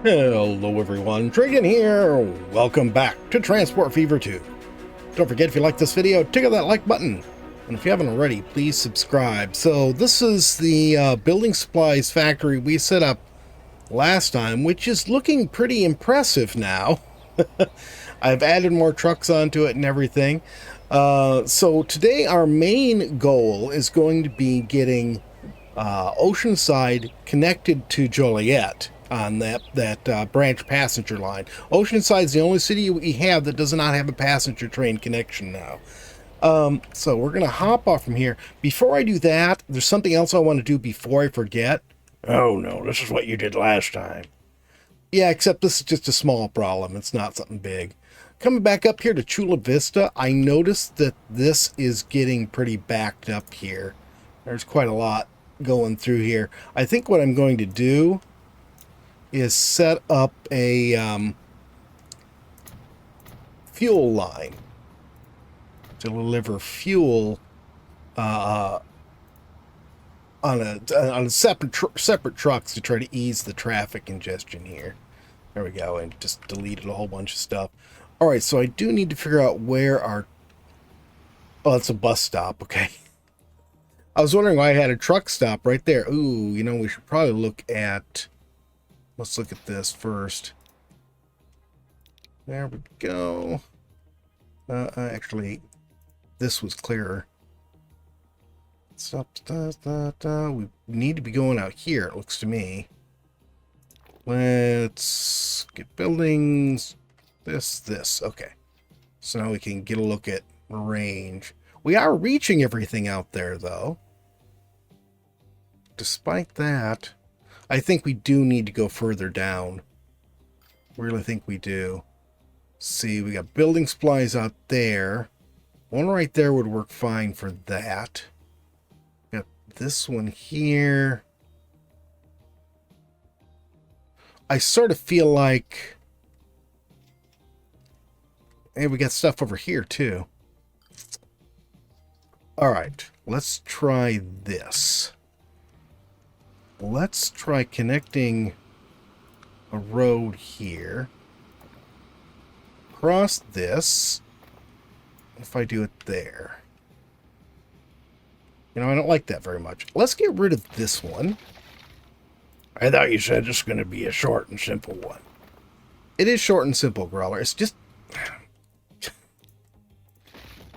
Hello everyone, Trigan here. Welcome back to Transport Fever 2. Don't forget, if you like this video, tickle that like button. And if you haven't already, please subscribe. So this is the building supplies factory we set up last time, which is looking pretty impressive now. I've added more trucks onto it and everything. So today our main goal is going to be getting Oceanside connected to Joliet on that branch passenger line. Oceanside's the only city we have that does not have a passenger train connection now. So we're going to hop off from here. Before I do that, there's something else I want to do before I forget. Oh no, this is what you did last time. Yeah, except this is just a small problem. It's not something big. Coming back up here to Chula Vista, I noticed that this is getting pretty backed up here. There's quite a lot going through here. I think what I'm going to do is set up a fuel line to deliver fuel on a separate trucks to try to ease the traffic congestion here. There we go, and just deleted a whole bunch of stuff. All right, so I do need to figure out where our... Oh, it's a bus stop, okay. I was wondering why I had a truck stop right there. Ooh, you know, we should probably look at... Let's look at this first. There we go. Actually, this was clearer. Stop, we need to be going out here, it looks to me. Let's get buildings. This. Okay. So now we can get a look at range. We are reaching everything out there, though. Despite that, I think we do need to go further down. Really think we do. See, we got building supplies out there. One right there would work fine for that. Got this one here. I sort of feel like... Hey, we got stuff over here, too. Alright, let's try this. Let's try connecting a road here. Cross this. If I do it there. You know, I don't like that very much. Let's get rid of this one. I thought you said this was going to be a short and simple one. It is short and simple, Growler. It's just...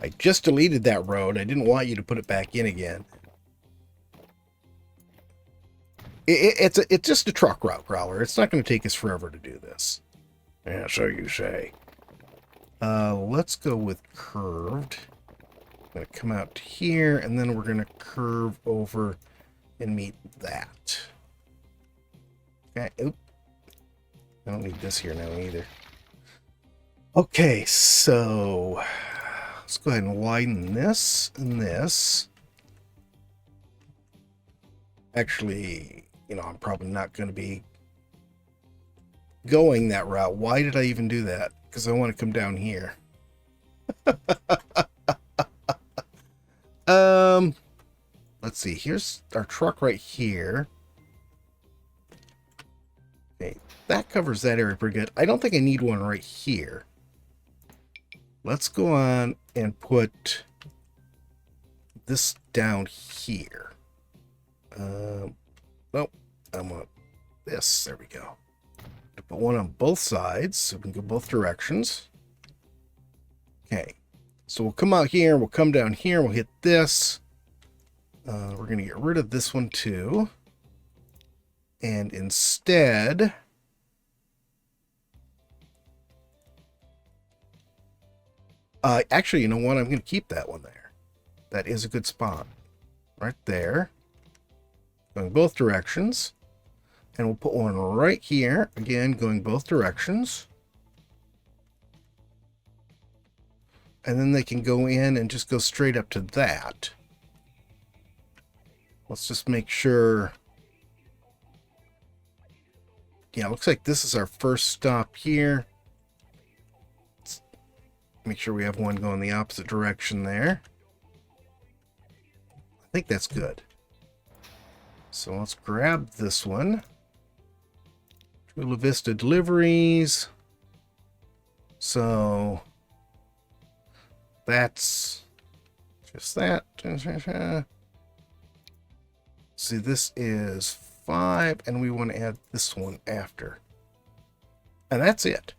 I just deleted that road. I didn't want you to put it back in again. It's just a truck route, Growler. It's not going to take us forever to do this. Yeah, so you say. Let's go with curved. I'm going to come out to here, and then we're going to curve over and meet that. Okay, oop. I don't need this here now either. Okay, so let's go ahead and widen this and this. Actually, you know, I'm probably not going to be going that route. Why did I even do that? Because I want to come down here. Let's see. Here's our truck right here. Okay, that covers that area pretty good. I don't think I need one right here. Let's go on and put this down here. Nope. I want this. There we go. Put one on both sides so we can go both directions. Okay. So we'll come out here. We'll come down here. We'll hit this. We're going to get rid of this one too. And instead... actually, you know what? I'm going to keep that one there. That is a good spot. Right there. Going both directions. And we'll put one right here. Again, going both directions. And then they can go in and just go straight up to that. Let's just make sure. Yeah, looks like this is our first stop here. Let's make sure we have one going the opposite direction there. I think that's good. So let's grab this one. Chula Vista deliveries. So that's just that. See, this is 5, and we want to add this one after. And that's it.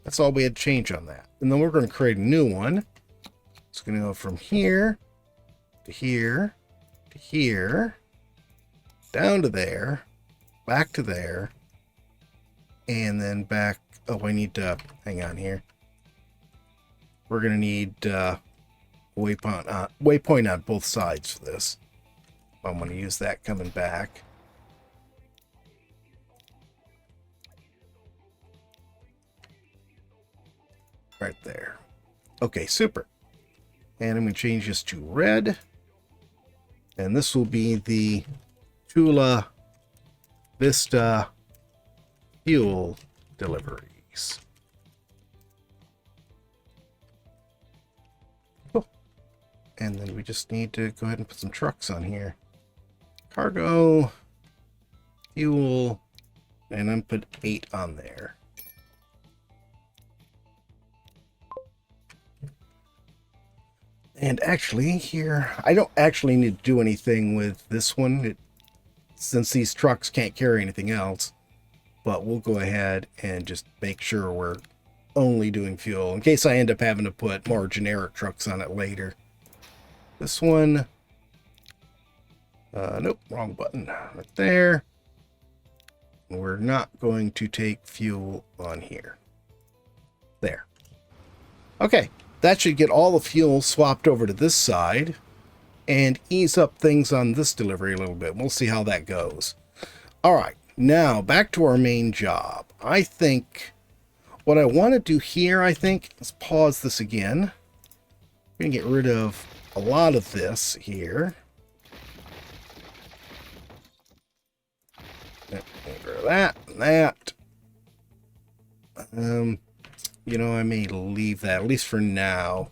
That's all we had to change on that. And then we're going to create a new one. It's going to go from here to here to here, down to there, back to there, and then back. Oh, I need to hang on here. We're going to need waypoint on both sides for this. I'm going to use that coming back. Right there. Okay, super. And I'm going to change this to red. And this will be the Chula Vista fuel deliveries. Cool. And then we just need to go ahead and put some trucks on here. Cargo, fuel, and I'm put 8 on there. And actually here, I don't actually need to do anything with this one since these trucks can't carry anything else. But we'll go ahead and just make sure we're only doing fuel in case I end up having to put more generic trucks on it later. This one, nope, wrong button, right there. We're not going to take fuel on here. There. Okay. That should get all the fuel swapped over to this side and ease up things on this delivery a little bit. We'll see how that goes. All right, now back to our main job. I think what I want to do here, let's pause this again. We're going to get rid of a lot of this here. Get rid of that and that. You know, I may leave that, at least for now.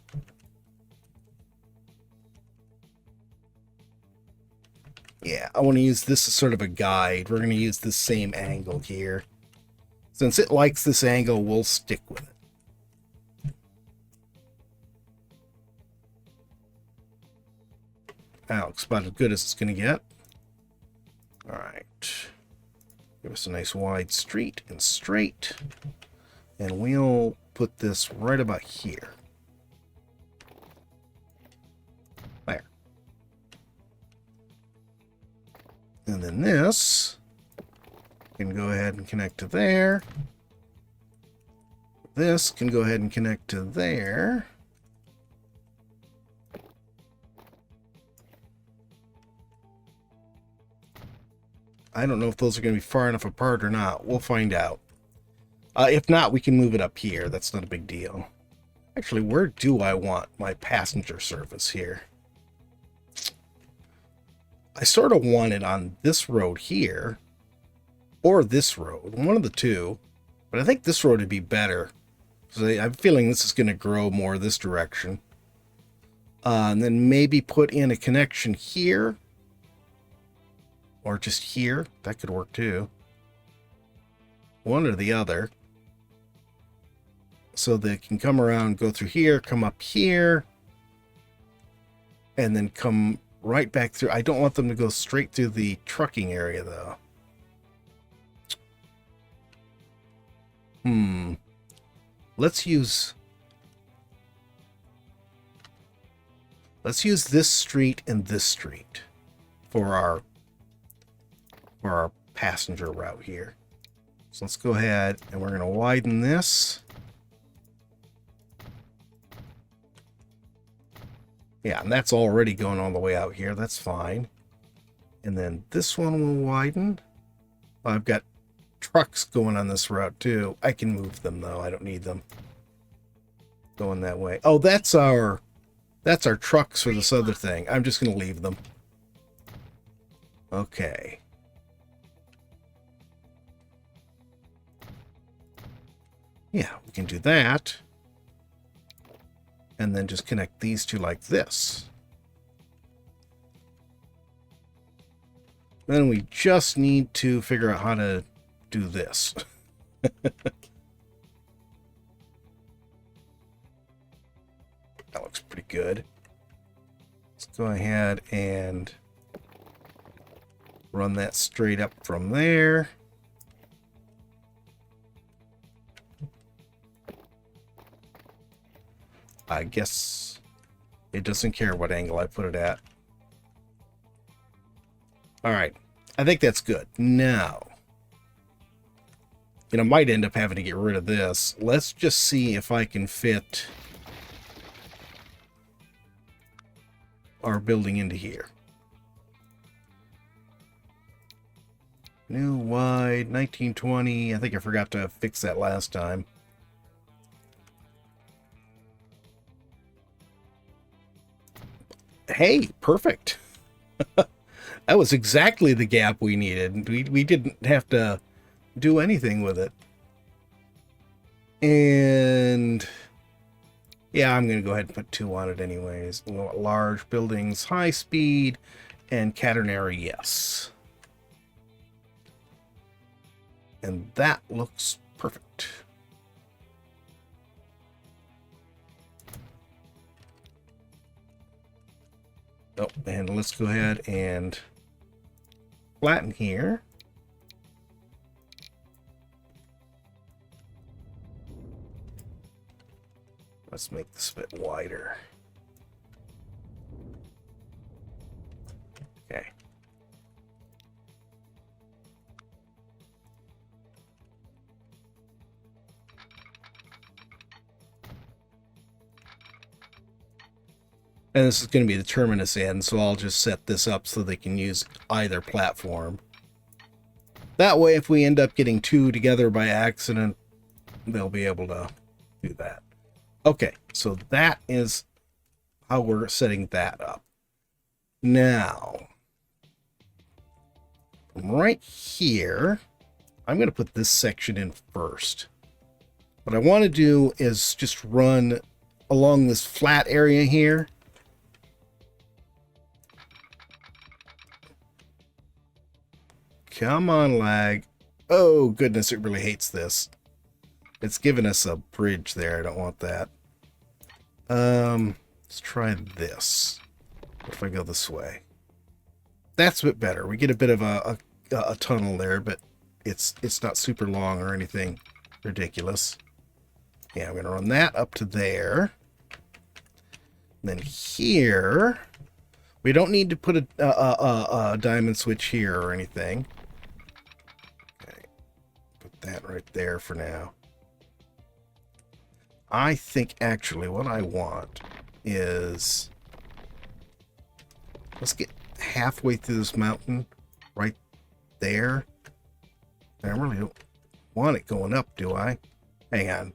Yeah, I want to use this as sort of a guide. We're going to use this same angle here. Since it likes this angle, we'll stick with it. That looks about as good as it's going to get. All right. Give us a nice wide street and straight. And we'll put this right about here. There. And then this can go ahead and connect to there. This can go ahead and connect to there. I don't know if those are going to be far enough apart or not. We'll find out. If not, we can move it up here. That's not a big deal. Actually, where do I want my passenger service here? I sort of want it on this road here. Or this road. One of the two. But I think this road would be better. So I'm feeling this is going to grow more this direction. And then maybe put in a connection here. Or just here. That could work too. One or the other. So they can come around, go through here, come up here, and then come right back through. I don't want them to go straight through the trucking area, though. Let's use this street and this street for our passenger route here. So let's go ahead and we're going to widen this. Yeah, and that's already going all the way out here. That's fine. And then this one will widen. I've got trucks going on this route too. I can move them though. I don't need them going that way. Oh, that's our trucks for this other thing. I'm just going to leave them. Okay. Yeah, we can do that. And then just connect these two like this. Then we just need to figure out how to do this. That looks pretty good. Let's go ahead and run that straight up from there. I guess it doesn't care what angle I put it at. All right. I think that's good. Now, I might end up having to get rid of this. Let's just see if I can fit our building into here. New wide, 1920. I think I forgot to fix that last time. Hey, perfect. That was exactly the gap we needed. We didn't have to do anything with it. And yeah, I'm going to go ahead and put 2 on it anyways. We want large buildings, high speed, and catenary, yes. And that looks perfect. Oh, and let's go ahead and flatten here. Let's make this a bit wider. Okay. And this is going to be the terminus end, so I'll just set this up so they can use either platform. That way, if we end up getting 2 together by accident, they'll be able to do that. Okay, so that is how we're setting that up. Now, right here, I'm going to put this section in first. What I want to do is just run along this flat area here. Come on, lag. Oh, goodness, it really hates this. It's giving us a bridge there. I don't want that. Let's try this. What if I go this way? That's a bit better. We get a bit of a tunnel there, but it's not super long or anything ridiculous. Yeah, I'm going to run that up to there. And then here, we don't need to put a diamond switch here or anything. Okay, put that right there for now. I think actually what I want is, let's get halfway through this mountain right there. I really don't want it going up, do I? Hang on.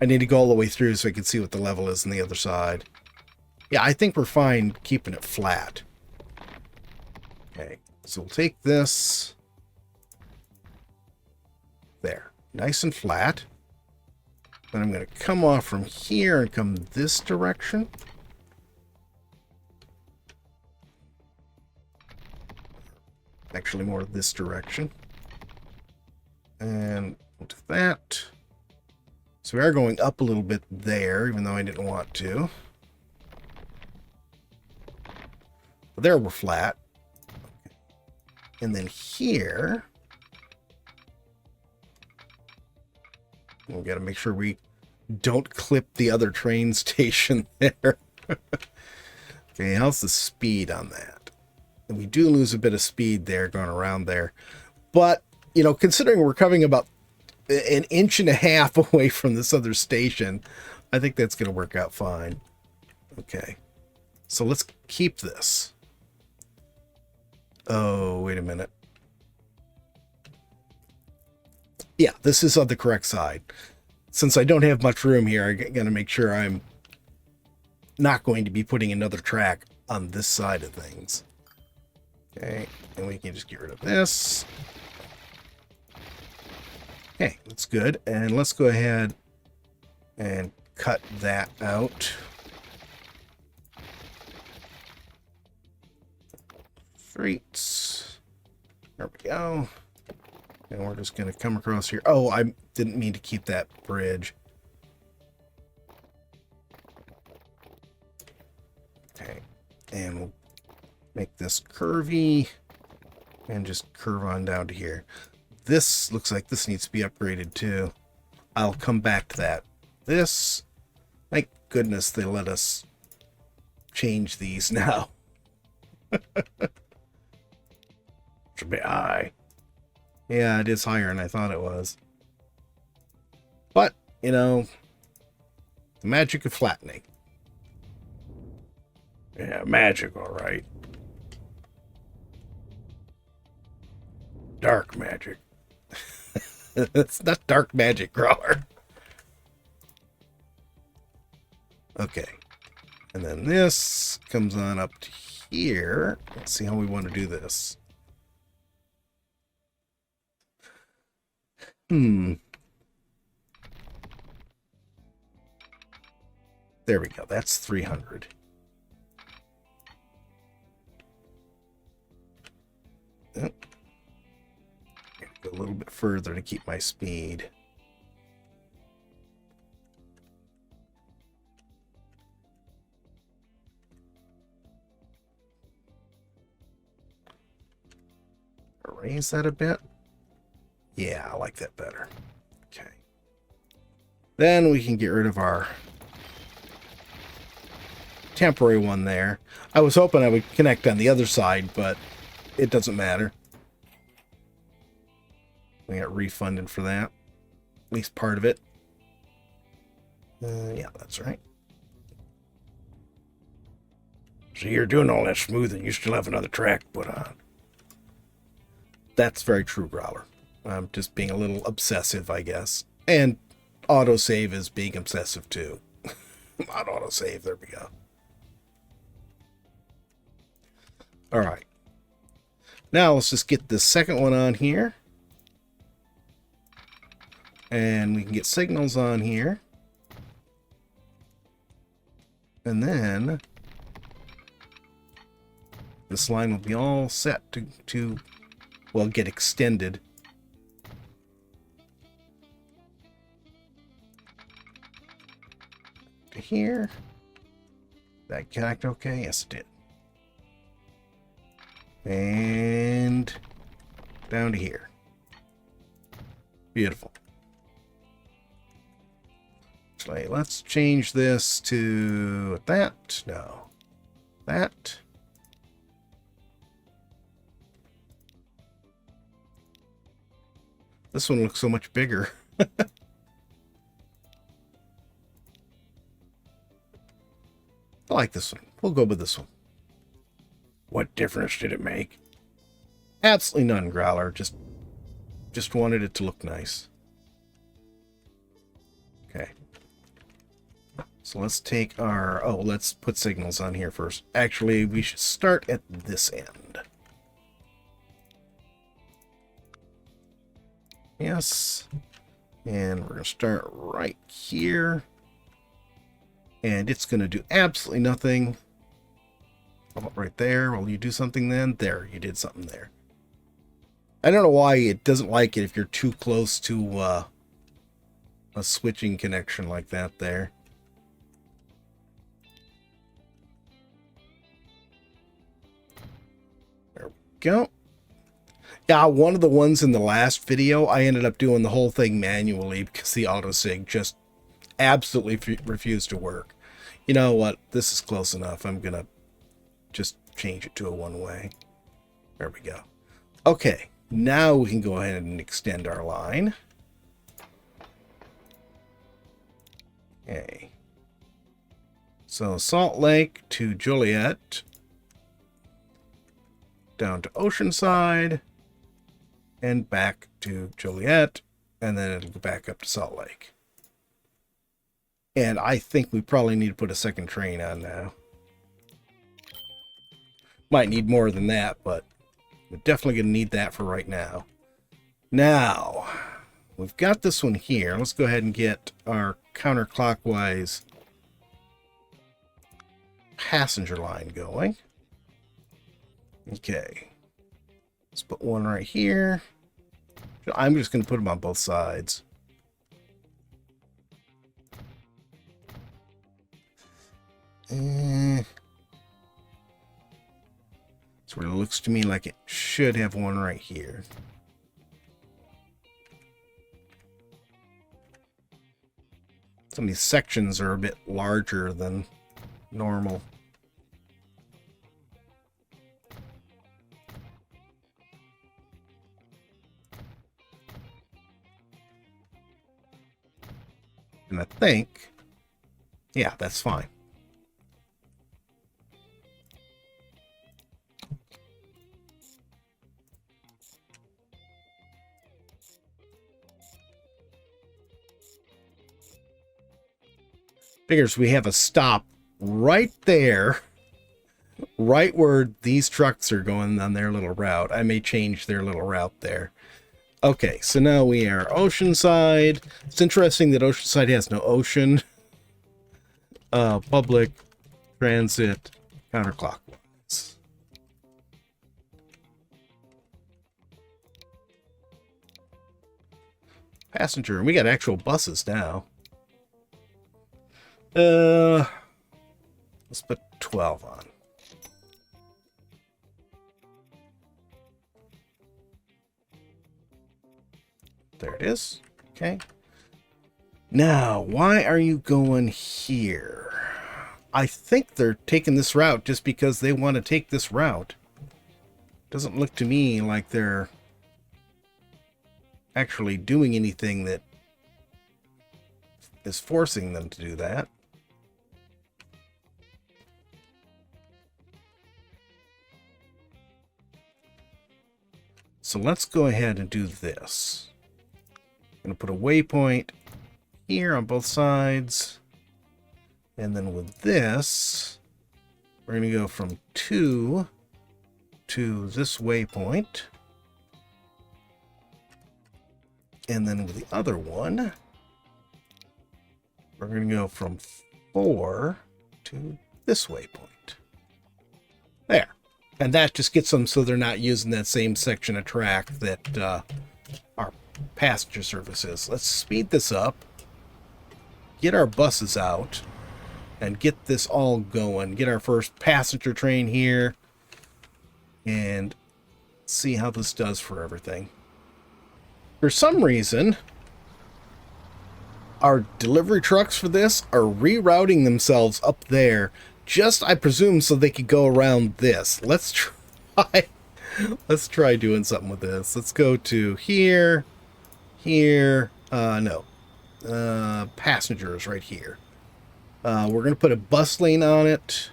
I need to go all the way through so I can see what the level is on the other side. Yeah, I think we're fine keeping it flat. Okay, so we'll take this. There. Nice and flat. Then I'm going to come off from here and come this direction. Actually, more this direction. And we'll do that. So we are going up a little bit there, even though I didn't want to. But there we're flat. And then here, we've got to make sure we don't clip the other train station there. Okay, how's the speed on that? And we do lose a bit of speed there going around there. But, considering we're coming about an inch and a half away from this other station, I think that's going to work out fine. Okay, so let's keep this. Oh, wait a minute. Yeah, this is on the correct side. Since I don't have much room here, I'm going to make sure I'm not going to be putting another track on this side of things. Okay, and we can just get rid of this. Okay, that's good. And let's go ahead and cut that out. Streets. There we go. And we're just going to come across here. Oh, I didn't mean to keep that bridge. Okay. And we'll make this curvy and just curve on down to here. This looks like this needs to be upgraded too. I'll come back to that. This, thank goodness they let us change these now. Should be high. Yeah, it is higher than I thought it was. But, you know, the magic of flattening. Yeah, magic, all right. Dark magic. It's not dark magic, Growler. Okay. And then this comes on up to here. Let's see how we want to do this. There we go. That's 300. Oh. Go a little bit further to keep my speed. Raise that a bit. Yeah, I like that better. Okay. Then we can get rid of our temporary one there. I was hoping I would connect on the other side, but it doesn't matter. We got refunded for that. At least part of it. Yeah, that's right. So you're doing all that smoothing, you still have another track put on. That's very true, Growler. I'm just being a little obsessive, I guess. And autosave is being obsessive, too. Not autosave, there we go. Alright. Now let's just get the second one on here. And we can get signals on here. And then this line will be all set to well, get extended. To here. That connect okay? Yes, it did. And down to here. Beautiful. Actually, let's change this to that. No. That. This one looks so much bigger. I like this one. We'll go with this one. What difference did it make? Absolutely none, Growler. Just wanted it to look nice. Okay. So let's take our... Oh, let's put signals on here first. Actually, we should start at this end. Yes. And we're going to start right here. And it's going to do absolutely nothing. Oh, right there. Will you do something then? There, you did something there. I don't know why it doesn't like it if you're too close to a switching connection like that there. There we go. Yeah, one of the ones in the last video, I ended up doing the whole thing manually because the autosig just absolutely refused to work. You know what? This is close enough. I'm going to just change it to a one-way. There we go. Okay, now we can go ahead and extend our line. Okay. So Salt Lake to Joliet, down to Oceanside, and back to Joliet, and then it'll go back up to Salt Lake. And I think we probably need to put a second train on now. Might need more than that, but we're definitely going to need that for right now. Now, we've got this one here. Let's go ahead and get our counterclockwise passenger line going. Okay. Let's put one right here. I'm just going to put them on both sides. So it looks to me like it should have one right here. Some of these sections are a bit larger than normal. And I think, yeah, that's fine. Figures we have a stop right there, right where these trucks are going on their little route. I may change their little route there. Okay, so now we are Oceanside. It's interesting that Oceanside has no ocean. Public transit counterclockwise. Passenger, and we got actual buses now. Let's put 12 on. There it is. Okay. Now, why are you going here? I think they're taking this route just because they want to take this route. Doesn't look to me like they're actually doing anything that is forcing them to do that. So let's go ahead and do this. I'm going to put a waypoint here on both sides. And then with this, we're going to go from 2 to this waypoint. And then with the other one, we're going to go from 4 to this waypoint. There. And that just gets them so they're not using that same section of track that our passenger service is. Let's speed this up, get our buses out, and get this all going. Get our first passenger train here, and see how this does for everything. For some reason, our delivery trucks for this are rerouting themselves up there, just, I presume, so they could go around this. Let's try doing something with this. Let's go to here, passengers right here. We're going to put a bus lane on it.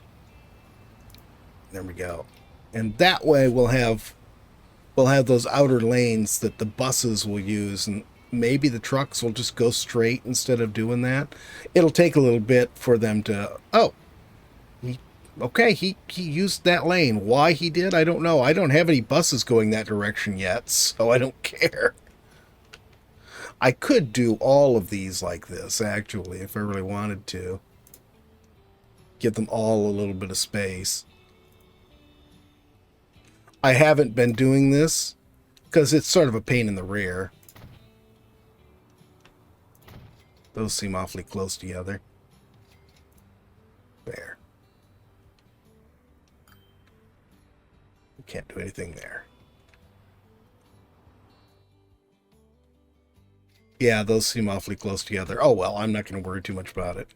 There we go. And that way we'll have those outer lanes that the buses will use, and maybe the trucks will just go straight instead of doing that. It'll take a little bit for them to... Oh, okay, he used that lane. Why he did, I don't know. I don't have any buses going that direction yet, so I don't care. I could do all of these like this, actually, if I really wanted to. Give them all a little bit of space. I haven't been doing this because it's sort of a pain in the rear. Those seem awfully close together. There. Can't do anything there. Yeah, those seem awfully close together. Oh well, I'm not going to worry too much about it.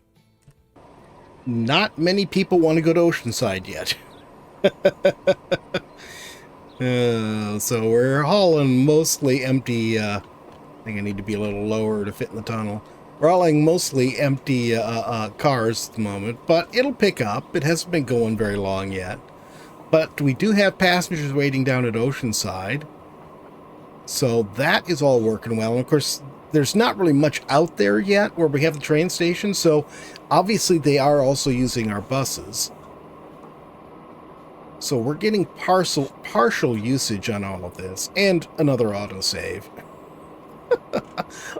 Not many people want to go to Oceanside yet. So we're hauling mostly empty... I think I need to be a little lower to fit in the tunnel. We're hauling mostly empty cars at the moment, but it'll pick up. It hasn't been going very long yet. But we do have passengers waiting down at Oceanside. So that is all working well. And of course, there's not really much out there yet where we have the train station. So obviously they are also using our buses. So we're getting partial usage on all of this. And another autosave.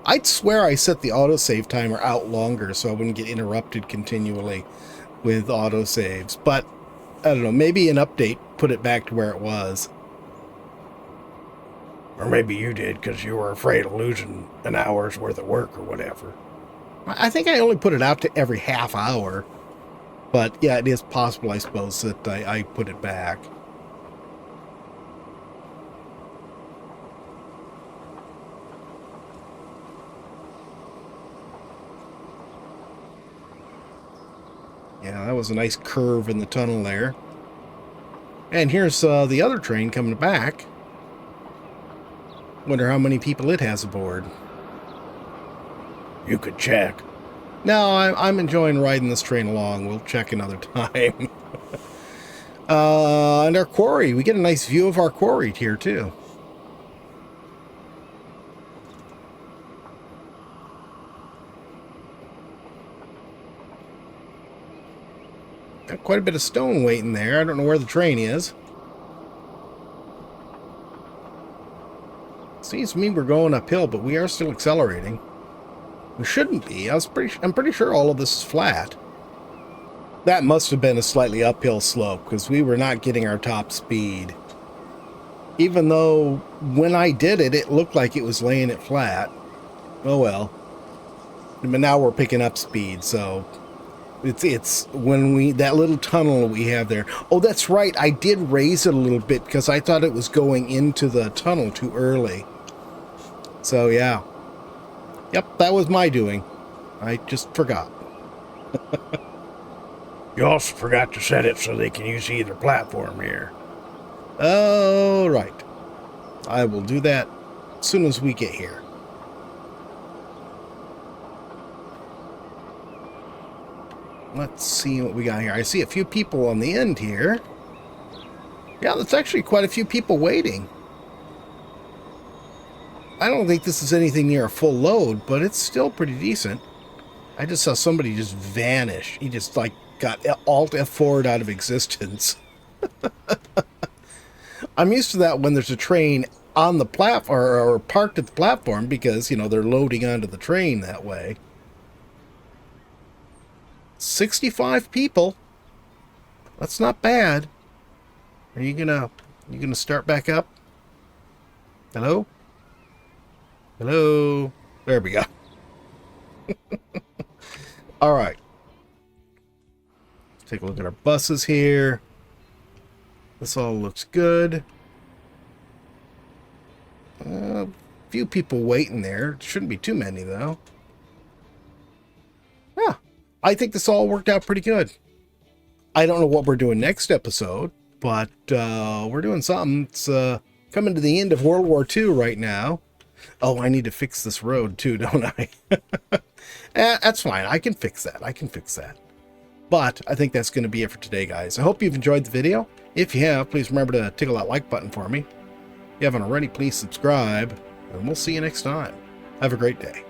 I'd swear I set the autosave timer out longer so I wouldn't get interrupted continually with autosaves. But I don't know, maybe an update put it back to where it was. Or maybe you did because you were afraid of losing an hour's worth of work or whatever. I think I only put it out to every half hour. But yeah, it is possible, I suppose, that I put it back. Yeah, that was a nice curve in the tunnel there. And here's the other train coming back. Wonder how many people it has aboard. You could check. No, I'm enjoying riding this train along. We'll check another time. And our quarry. We get a nice view of our quarry here, too. Got quite a bit of stone waiting there. I don't know where the train is. Seems to me we're going uphill, but we are still accelerating. We shouldn't be. I'm pretty sure all of this is flat. That must have been a slightly uphill slope, because we were not getting our top speed. Even though when I did it, it looked like it was laying it flat. Oh well. But now we're picking up speed, so it's when that little tunnel we have there. Oh, that's right. I did raise it a little bit because I thought it was going into the tunnel too early. So yeah. Yep, that was my doing. I just forgot. You also forgot to set it so they can use either platform here. Oh, right. I will do that as soon as we get here. Let's see what we got here. I see a few people on the end here. Yeah, that's actually quite a few people waiting. I don't think this is anything near a full load, but it's still pretty decent. I just saw somebody just vanish. He just, like, got Alt F4'd out of existence. I'm used to that when there's a train on the platform or parked at the platform because, you know, they're loading onto the train that way. 65 people. That's not bad. Are you gonna start back up? Hello? Hello? There we go. All right. Let's take a look at our buses here. This all looks good. A few people waiting there. Shouldn't be too many, though. Yeah. I think this all worked out pretty good. I don't know what we're doing next episode, but we're doing something. It's coming to the end of World War II right now. Oh, I need to fix this road too, don't I? That's fine. I can fix that. But I think that's going to be it for today, guys. I hope you've enjoyed the video. If you have, please remember to tickle that like button for me. If you haven't already, please subscribe, and we'll see you next time. Have a great day.